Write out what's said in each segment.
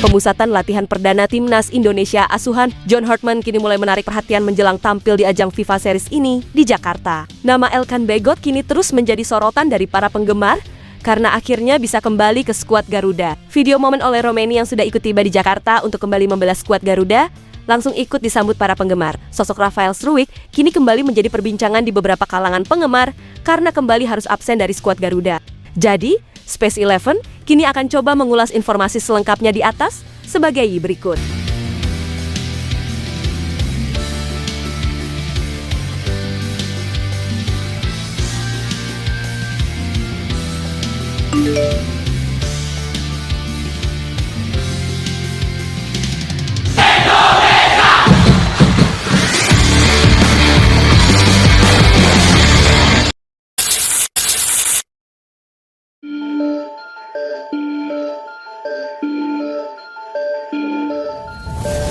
Pemusatan latihan perdana timnas Indonesia asuhan John Hartman kini mulai menarik perhatian menjelang tampil di ajang FIFA Series ini di Jakarta. Nama Elkan Bagot kini terus menjadi sorotan dari para penggemar karena akhirnya bisa kembali ke skuad Garuda. Video momen oleh Romeni yang sudah ikut tiba di Jakarta untuk kembali membela skuad Garuda langsung ikut disambut para penggemar. Sosok Rafael Struwijk kini kembali menjadi perbincangan di beberapa kalangan penggemar karena kembali harus absen dari skuad Garuda. Jadi, Space Eleven kini akan coba mengulas informasi selengkapnya di atas sebagai berikut.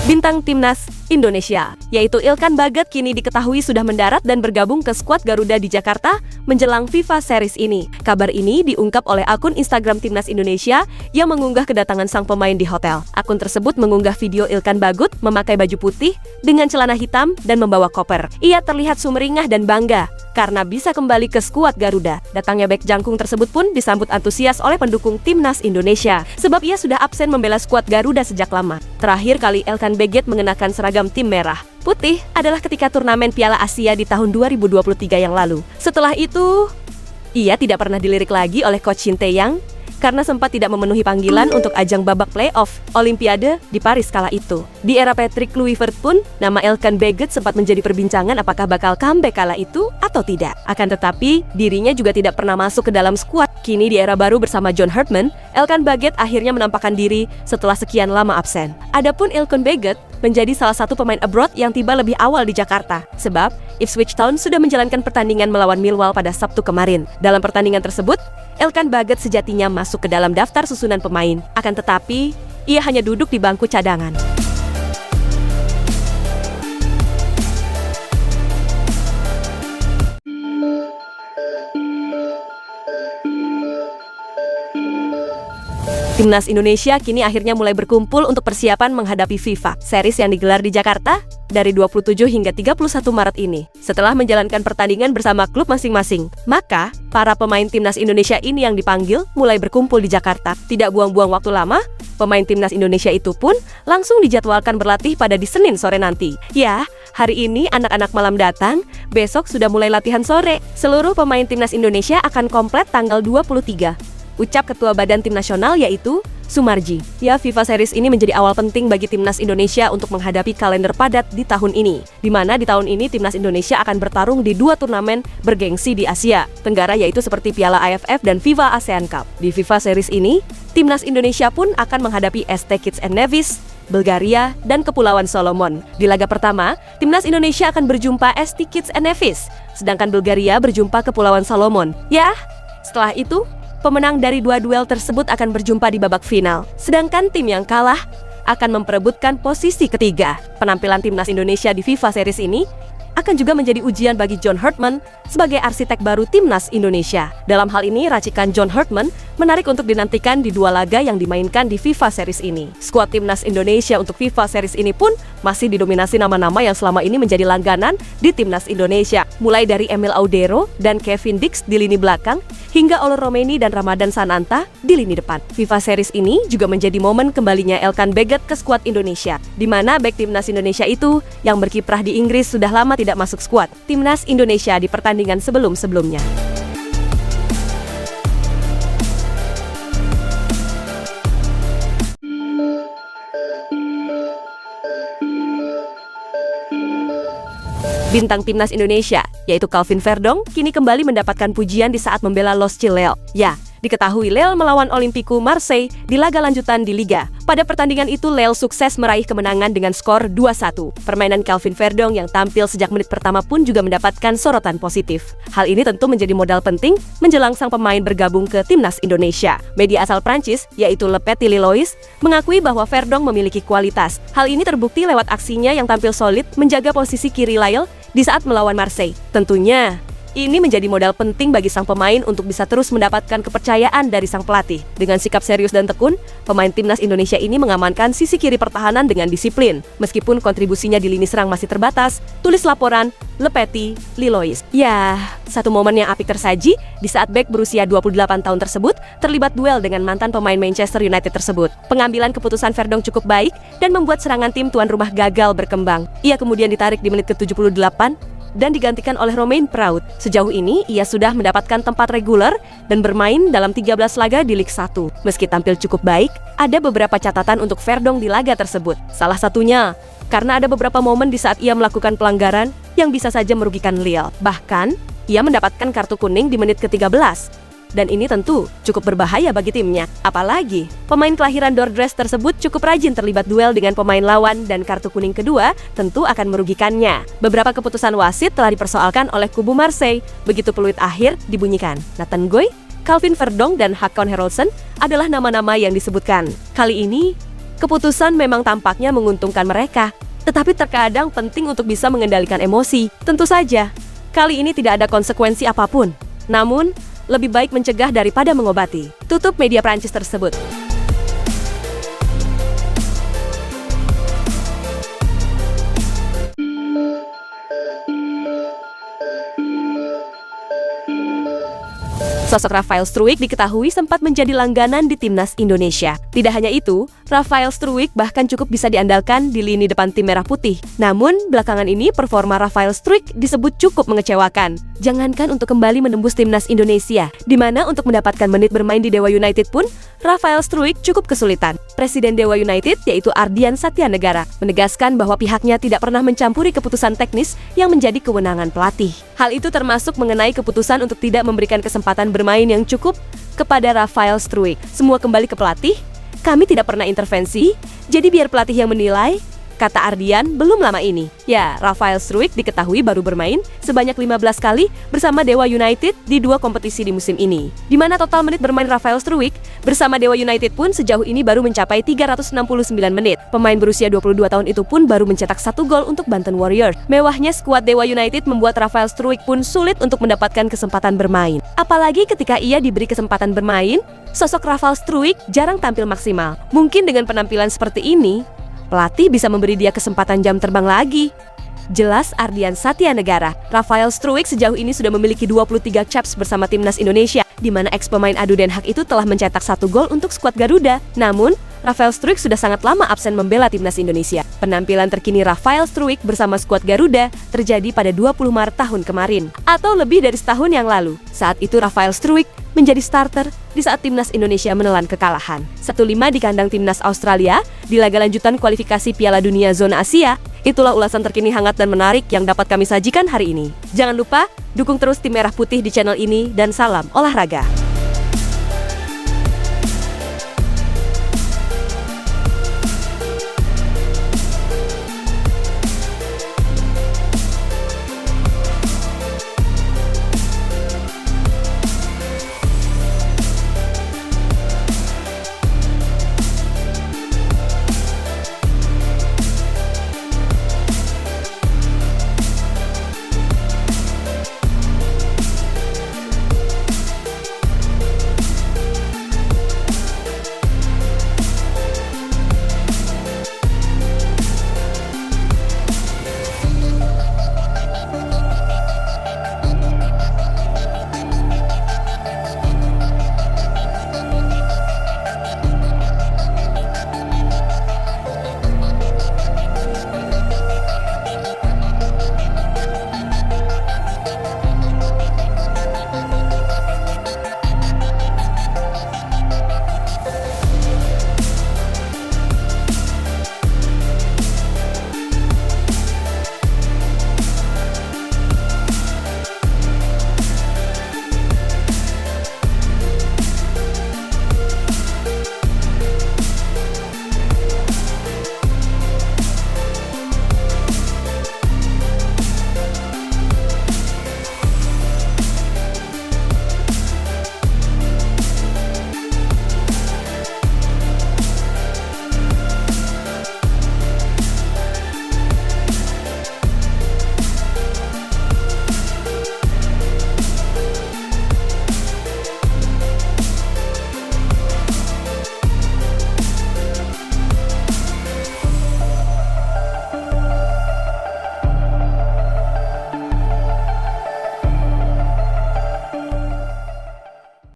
Bintang timnas Indonesia, yaitu Elkan Bagot kini diketahui sudah mendarat dan bergabung ke skuad Garuda di Jakarta menjelang FIFA Series ini. Kabar ini diungkap oleh akun Instagram Timnas Indonesia yang mengunggah kedatangan sang pemain di hotel. Akun tersebut mengunggah video Elkan Bagot memakai baju putih dengan celana hitam dan membawa koper. Ia terlihat sumringah dan bangga karena bisa kembali ke skuad Garuda. Datangnya bek jangkung tersebut pun disambut antusias oleh pendukung Timnas Indonesia, sebab ia sudah absen membela skuad Garuda sejak lama. Terakhir kali Elkan Bagot mengenakan seragam tim merah putih adalah ketika turnamen Piala Asia di tahun 2023 yang lalu. Setelah itu, ia tidak pernah dilirik lagi oleh Coach Shin Tae-yong karena sempat tidak memenuhi panggilan untuk ajang babak playoff Olimpiade di Paris kala itu. Di era Patrick Kluivert pun, nama Elkan Bagot sempat menjadi perbincangan apakah bakal comeback kala itu atau tidak. Akan tetapi, dirinya juga tidak pernah masuk ke dalam skuad. Kini di era baru bersama John Hartman, Elkan Bagot akhirnya menampakkan diri setelah sekian lama absen. Adapun Elkan Bagot menjadi salah satu pemain abroad yang tiba lebih awal di Jakarta, sebab Ipswich Town sudah menjalankan pertandingan melawan Millwall pada Sabtu kemarin. Dalam pertandingan tersebut, Elkan Bagot sejatinya masuk ke dalam daftar susunan pemain. Akan tetapi, ia hanya duduk di bangku cadangan. Timnas Indonesia kini akhirnya mulai berkumpul untuk persiapan menghadapi FIFA Series yang digelar di Jakarta dari 27 hingga 31 Maret ini. Setelah menjalankan pertandingan bersama klub masing-masing, maka para pemain Timnas Indonesia ini yang dipanggil mulai berkumpul di Jakarta. Tidak buang-buang waktu lama, pemain Timnas Indonesia itu pun langsung dijadwalkan berlatih pada di Senin sore nanti. Ya, hari ini anak-anak malam datang, besok sudah mulai latihan sore. Seluruh pemain Timnas Indonesia akan komplit tanggal 23. Ucap Ketua Badan Tim Nasional yaitu Sumarji. Ya, FIFA Series ini menjadi awal penting bagi Timnas Indonesia untuk menghadapi kalender padat di tahun ini. Di mana di tahun ini Timnas Indonesia akan bertarung di dua turnamen bergengsi di Asia Tenggara, yaitu seperti Piala AFF dan FIFA ASEAN Cup. Di FIFA Series ini, Timnas Indonesia pun akan menghadapi ST Kitts and Nevis, Bulgaria, dan Kepulauan Solomon. Di laga pertama, Timnas Indonesia akan berjumpa ST Kitts and Nevis, sedangkan Bulgaria berjumpa Kepulauan Solomon. Ya, setelah itu, pemenang dari dua duel tersebut akan berjumpa di babak final. Sedangkan tim yang kalah akan memperebutkan posisi ketiga. Penampilan Timnas Indonesia di FIFA Series ini akan juga menjadi ujian bagi John Hartman sebagai arsitek baru Timnas Indonesia. Dalam hal ini, racikan John Hartman menarik untuk dinantikan di dua laga yang dimainkan di FIFA Series ini. Skuad Timnas Indonesia untuk FIFA Series ini pun masih didominasi nama-nama yang selama ini menjadi langganan di Timnas Indonesia. Mulai dari Emil Audero dan Kevin Dix di lini belakang, hingga Olo Romeni dan Ramadan Sananta di lini depan. FIFA Series ini juga menjadi momen kembalinya Elkan Bagot ke skuad Indonesia, di mana bek Timnas Indonesia itu yang berkiprah di Inggris sudah lama tidak masuk skuad Timnas Indonesia di pertandingan sebelum-sebelumnya. Bintang Timnas Indonesia, yaitu Calvin Verdong, kini kembali mendapatkan pujian di saat membela Los Chilel. Ya, diketahui Lille melawan Olympique Marseille di laga lanjutan di Liga. Pada pertandingan itu, Lille sukses meraih kemenangan dengan skor 2-1. Permainan Calvin Verdong yang tampil sejak menit pertama pun juga mendapatkan sorotan positif. Hal ini tentu menjadi modal penting menjelang sang pemain bergabung ke Timnas Indonesia. Media asal Prancis, yaitu Le Petit Lilois, mengakui bahwa Verdong memiliki kualitas. Hal ini terbukti lewat aksinya yang tampil solid menjaga posisi kiri Lille di saat melawan Marseille. Tentunya, Ini menjadi modal penting bagi sang pemain untuk bisa terus mendapatkan kepercayaan dari sang pelatih. Dengan sikap serius dan tekun, pemain timnas Indonesia ini mengamankan sisi kiri pertahanan dengan disiplin. Meskipun kontribusinya di lini serang masih terbatas, tulis laporan Lepeti Lilois. Ya, satu momen yang apik tersaji di saat bek berusia 28 tahun tersebut terlibat duel dengan mantan pemain Manchester United tersebut. Pengambilan keputusan Verdong cukup baik dan membuat serangan tim tuan rumah gagal berkembang. Ia kemudian ditarik di menit ke-78 dan digantikan oleh Romain Praut. Sejauh ini, ia sudah mendapatkan tempat reguler dan bermain dalam 13 laga di Liga 1. Meski tampil cukup baik, ada beberapa catatan untuk Verdong di laga tersebut. Salah satunya, karena ada beberapa momen di saat ia melakukan pelanggaran yang bisa saja merugikan Lille. Bahkan, ia mendapatkan kartu kuning di menit ke-13. Dan ini tentu cukup berbahaya bagi timnya. Apalagi, pemain kelahiran Dordrecht tersebut cukup rajin terlibat duel dengan pemain lawan dan kartu kuning kedua tentu akan merugikannya. Beberapa keputusan wasit telah dipersoalkan oleh kubu Marseille. Begitu peluit akhir dibunyikan. Nathan Guy, Calvin Verdong, dan Hakon Herolsen adalah nama-nama yang disebutkan. Kali ini, keputusan memang tampaknya menguntungkan mereka. Tetapi terkadang penting untuk bisa mengendalikan emosi. Tentu saja, kali ini tidak ada konsekuensi apapun. Namun, lebih baik mencegah daripada mengobati. Tutup media Prancis tersebut. Sosok Rafael Struijk diketahui sempat menjadi langganan di timnas Indonesia. Tidak hanya itu, Rafael Struijk bahkan cukup bisa diandalkan di lini depan tim merah putih. Namun, belakangan ini performa Rafael Struijk disebut cukup mengecewakan. Jangankan untuk kembali menembus timnas Indonesia, di mana untuk mendapatkan menit bermain di Dewa United pun, Rafael Struijk cukup kesulitan. Presiden Dewa United, yaitu Ardian Satyanegara, menegaskan bahwa pihaknya tidak pernah mencampuri keputusan teknis yang menjadi kewenangan pelatih. Hal itu termasuk mengenai keputusan untuk tidak memberikan kesempatan bermain yang cukup kepada Rafael Struijk. Semua kembali ke pelatih. Kami tidak pernah intervensi, jadi biar pelatih yang menilai, kata Ardian belum lama ini. Ya, Rafael Struijk diketahui baru bermain sebanyak 15 kali bersama Dewa United di 2 kompetisi di musim ini. Di mana total menit bermain Rafael Struijk bersama Dewa United pun sejauh ini baru mencapai 369 menit. Pemain berusia 22 tahun itu pun baru mencetak 1 gol untuk Banten Warriors. Mewahnya skuad Dewa United membuat Rafael Struijk pun sulit untuk mendapatkan kesempatan bermain. Apalagi ketika ia diberi kesempatan bermain, sosok Rafael Struijk jarang tampil maksimal. Mungkin dengan penampilan seperti ini, pelatih bisa memberi dia kesempatan jam terbang lagi. Jelas Ardian Satyanegara, Rafael Struijk sejauh ini sudah memiliki 23 caps bersama timnas Indonesia, di mana ex-pemain adu Den Haag itu telah mencetak 1 gol untuk skuad Garuda. Namun, Rafael Struijk sudah sangat lama absen membela timnas Indonesia. Penampilan terkini Rafael Struijk bersama skuad Garuda terjadi pada 20 Maret tahun kemarin, atau lebih dari setahun yang lalu. Saat itu Rafael Struijk menjadi starter di saat timnas Indonesia menelan kekalahan 1-5 di kandang timnas Australia di laga lanjutan kualifikasi Piala Dunia Zona Asia. Itulah ulasan terkini hangat dan menarik yang dapat kami sajikan hari ini. Jangan lupa dukung terus tim Merah Putih di channel ini dan salam olahraga.